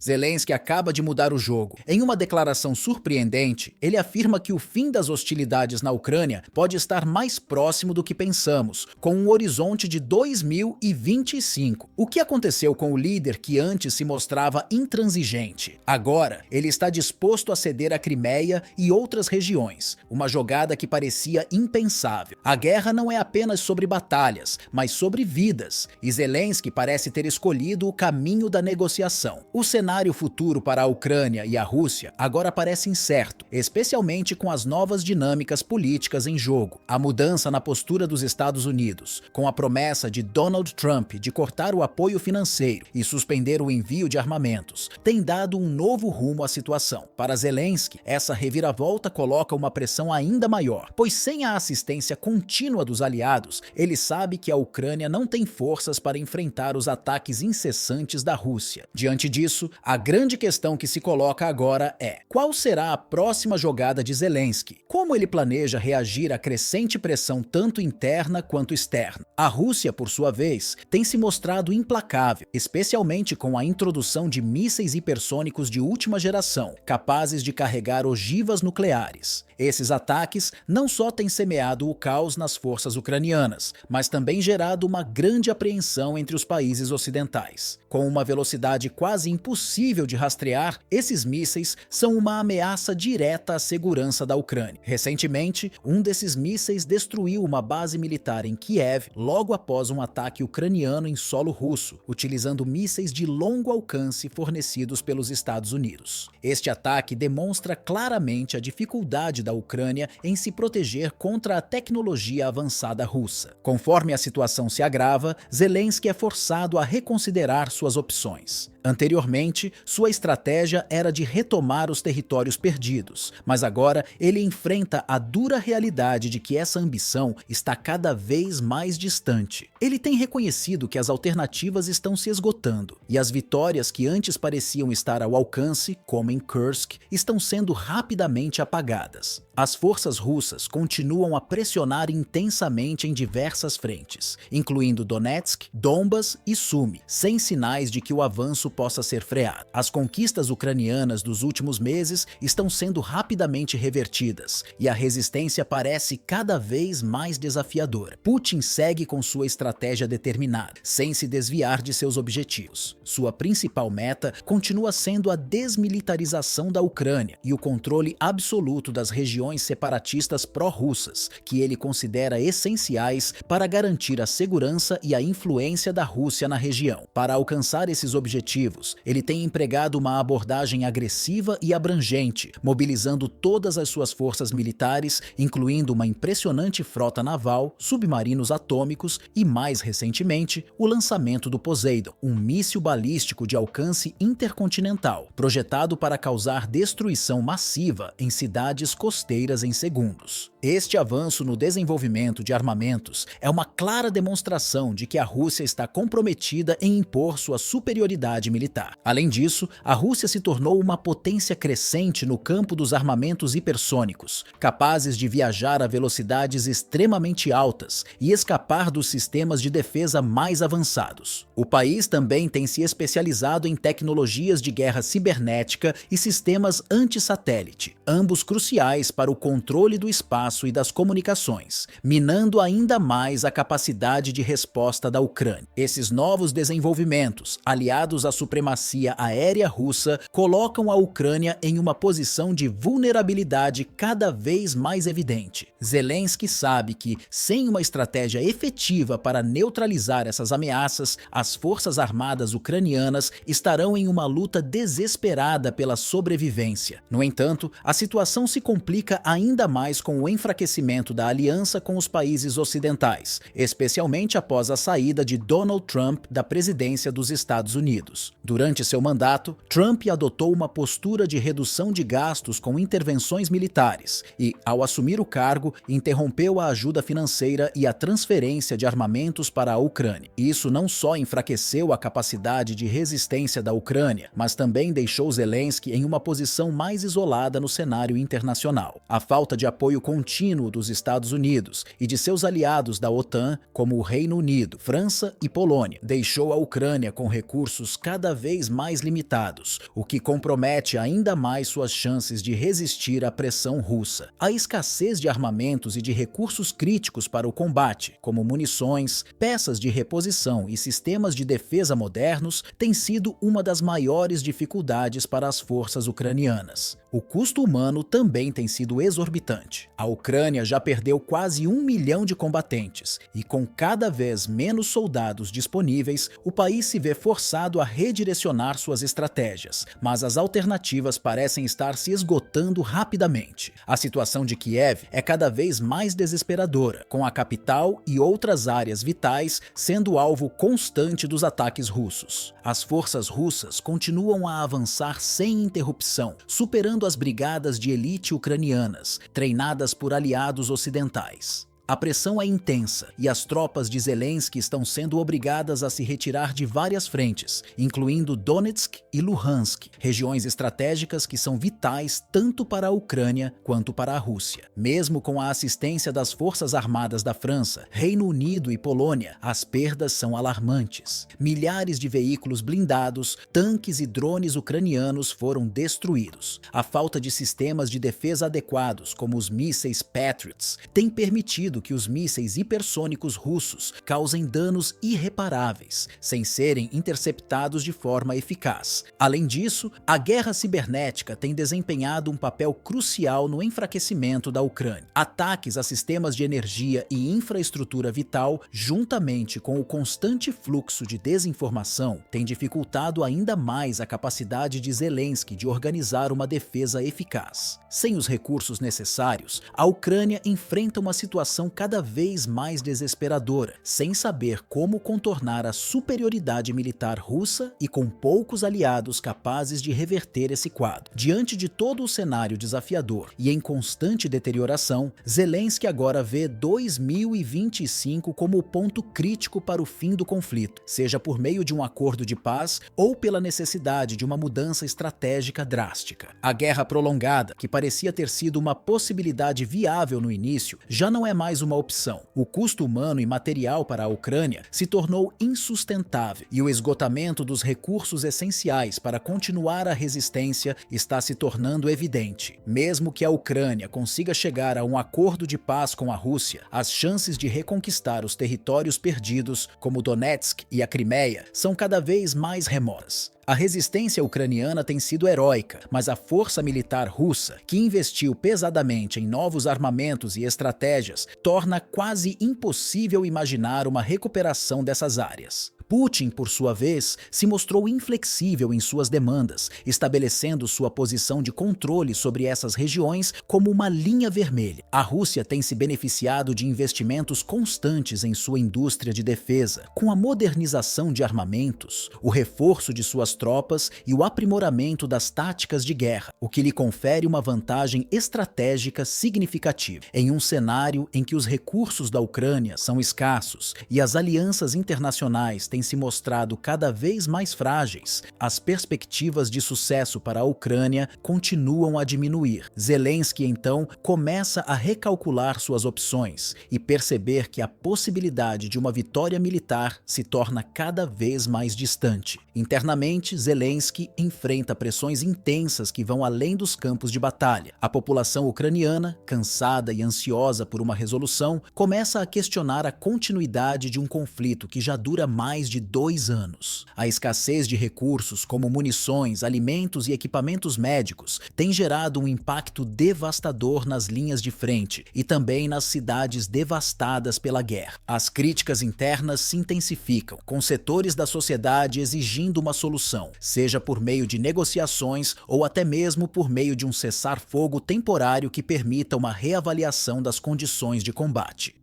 Zelensky acaba de mudar o jogo. Em uma declaração surpreendente, ele afirma que o fim das hostilidades na Ucrânia pode estar mais próximo do que pensamos, com um horizonte de 2025. O que aconteceu com o líder que antes se mostrava intransigente? Agora, ele está disposto a ceder a Crimeia e outras regiões, uma jogada que parecia impensável. A guerra não é apenas sobre batalhas, mas sobre vidas, e Zelensky parece ter escolhido o caminho da negociação. O cenário futuro para a Ucrânia e a Rússia agora parece incerto, especialmente com as novas dinâmicas políticas em jogo. A mudança na postura dos Estados Unidos, com a promessa de Donald Trump de cortar o apoio financeiro e suspender o envio de armamentos, tem dado um novo rumo à situação. Para Zelensky, essa reviravolta coloca uma pressão ainda maior, pois sem a assistência contínua dos aliados, ele sabe que a Ucrânia não tem forças para enfrentar os ataques incessantes da Rússia. Diante disso, a grande questão que se coloca agora é: qual será a próxima jogada de Zelensky? Como ele planeja reagir à crescente pressão tanto interna quanto externa? A Rússia, por sua vez, tem se mostrado implacável, especialmente com a introdução de mísseis hipersônicos de última geração, capazes de carregar ogivas nucleares. Esses ataques não só têm semeado o caos nas forças ucranianas, mas também gerado uma grande apreensão entre os países ocidentais. Com uma velocidade quase impossível de rastrear, esses mísseis são uma ameaça direta à segurança da Ucrânia. Recentemente, um desses mísseis destruiu uma base militar em Kiev logo após um ataque ucraniano em solo russo, utilizando mísseis de longo alcance fornecidos pelos Estados Unidos. Este ataque demonstra claramente a dificuldade da Ucrânia em se proteger contra a tecnologia avançada russa. Conforme a situação se agrava, Zelensky é forçado a reconsiderar suas opções. Anteriormente, sua estratégia era de retomar os territórios perdidos, mas agora ele enfrenta a dura realidade de que essa ambição está cada vez mais distante. Ele tem reconhecido que as alternativas estão se esgotando, e as vitórias que antes pareciam estar ao alcance, como em Kursk, estão sendo rapidamente apagadas. As forças russas continuam a pressionar intensamente em diversas frentes, incluindo Donetsk, Donbas e Sumy, sem sinais de que o avanço possa ser freado. As conquistas ucranianas dos últimos meses estão sendo rapidamente revertidas, e a resistência parece cada vez mais desafiadora. Putin segue com sua estratégia determinada, sem se desviar de seus objetivos. Sua principal meta continua sendo a desmilitarização da Ucrânia e o controle absoluto das regiões separatistas pró-russas, que ele considera essenciais para garantir a segurança e a influência da Rússia na região. Para alcançar esses objetivos, ele tem empregado uma abordagem agressiva e abrangente, mobilizando todas as suas forças militares, incluindo uma impressionante frota naval, submarinos atômicos e, mais recentemente, o lançamento do Poseidon, um míssil balístico de alcance intercontinental, projetado para causar destruição massiva em cidades costeiras em segundos. Este avanço no desenvolvimento de armamentos é uma clara demonstração de que a Rússia está comprometida em impor sua superioridade militar. Além disso, a Rússia se tornou uma potência crescente no campo dos armamentos hipersônicos, capazes de viajar a velocidades extremamente altas e escapar dos sistemas de defesa mais avançados. O país também tem se especializado em tecnologias de guerra cibernética e sistemas anti-satélite, ambos cruciais para o controle do espaço e das comunicações, minando ainda mais a capacidade de resposta da Ucrânia. Esses novos desenvolvimentos, aliados à supremacia aérea russa, colocam a Ucrânia em uma posição de vulnerabilidade cada vez mais evidente. Zelensky sabe que, sem uma estratégia efetiva para neutralizar essas ameaças, as forças armadas ucranianas estarão em uma luta desesperada pela sobrevivência. No entanto, a situação se complica ainda mais com o enfraquecimento da aliança com os países ocidentais, especialmente após a saída de Donald Trump da presidência dos Estados Unidos. Durante seu mandato, Trump adotou uma postura de redução de gastos com intervenções militares e, ao assumir o cargo, interrompeu a ajuda financeira e a transferência de armamentos para a Ucrânia. Isso não só enfraqueceu a capacidade de resistência da Ucrânia, mas também deixou Zelensky em uma posição mais isolada no cenário internacional. A falta de apoio contínuo contínuo dos Estados Unidos e de seus aliados da OTAN, como o Reino Unido, França e Polônia, deixou a Ucrânia com recursos cada vez mais limitados, o que compromete ainda mais suas chances de resistir à pressão russa. A escassez de armamentos e de recursos críticos para o combate, como munições, peças de reposição e sistemas de defesa modernos, tem sido uma das maiores dificuldades para as forças ucranianas. O custo humano também tem sido exorbitante. A Ucrânia já perdeu quase 1 milhão de combatentes e, com cada vez menos soldados disponíveis, o país se vê forçado a redirecionar suas estratégias, mas as alternativas parecem estar se esgotando rapidamente. A situação de Kiev é cada vez mais desesperadora, com a capital e outras áreas vitais sendo alvo constante dos ataques russos. As forças russas continuam a avançar sem interrupção, superando as brigadas de elite ucranianas, treinadas por aliados ocidentais. A pressão é intensa e as tropas de Zelensky estão sendo obrigadas a se retirar de várias frentes, incluindo Donetsk e Luhansk, regiões estratégicas que são vitais tanto para a Ucrânia quanto para a Rússia. Mesmo com a assistência das Forças Armadas da França, Reino Unido e Polônia, as perdas são alarmantes. Milhares de veículos blindados, tanques e drones ucranianos foram destruídos. A falta de sistemas de defesa adequados, como os mísseis Patriots, tem permitido que os mísseis hipersônicos russos causem danos irreparáveis, sem serem interceptados de forma eficaz. Além disso, a guerra cibernética tem desempenhado um papel crucial no enfraquecimento da Ucrânia. Ataques a sistemas de energia e infraestrutura vital, juntamente com o constante fluxo de desinformação, têm dificultado ainda mais a capacidade de Zelensky de organizar uma defesa eficaz. Sem os recursos necessários, a Ucrânia enfrenta uma situação cada vez mais desesperadora, sem saber como contornar a superioridade militar russa e com poucos aliados capazes de reverter esse quadro. Diante de todo o cenário desafiador e em constante deterioração, Zelensky agora vê 2025 como o ponto crítico para o fim do conflito, seja por meio de um acordo de paz ou pela necessidade de uma mudança estratégica drástica. A guerra prolongada, que parecia ter sido uma possibilidade viável no início, já não é mais uma opção. O custo humano e material para a Ucrânia se tornou insustentável e o esgotamento dos recursos essenciais para continuar a resistência está se tornando evidente. Mesmo que a Ucrânia consiga chegar a um acordo de paz com a Rússia, as chances de reconquistar os territórios perdidos, como Donetsk e a Crimeia, são cada vez mais remotas. A resistência ucraniana tem sido heróica, mas a força militar russa, que investiu pesadamente em novos armamentos e estratégias, torna quase impossível imaginar uma recuperação dessas áreas. Putin, por sua vez, se mostrou inflexível em suas demandas, estabelecendo sua posição de controle sobre essas regiões como uma linha vermelha. A Rússia tem se beneficiado de investimentos constantes em sua indústria de defesa, com a modernização de armamentos, o reforço de suas tropas e o aprimoramento das táticas de guerra, o que lhe confere uma vantagem estratégica significativa. Em um cenário em que os recursos da Ucrânia são escassos e as alianças internacionais têm se mostrado cada vez mais frágeis, as perspectivas de sucesso para a Ucrânia continuam a diminuir. Zelensky, então, começa a recalcular suas opções e perceber que a possibilidade de uma vitória militar se torna cada vez mais distante. Internamente, Zelensky enfrenta pressões intensas que vão além dos campos de batalha. A população ucraniana, cansada e ansiosa por uma resolução, começa a questionar a continuidade de um conflito que já dura mais de 2 anos. A escassez de recursos, como munições, alimentos e equipamentos médicos, tem gerado um impacto devastador nas linhas de frente e também nas cidades devastadas pela guerra. As críticas internas se intensificam, com setores da sociedade exigindo uma solução, seja por meio de negociações ou até mesmo por meio de um cessar-fogo temporário que permita uma reavaliação das condições de combate.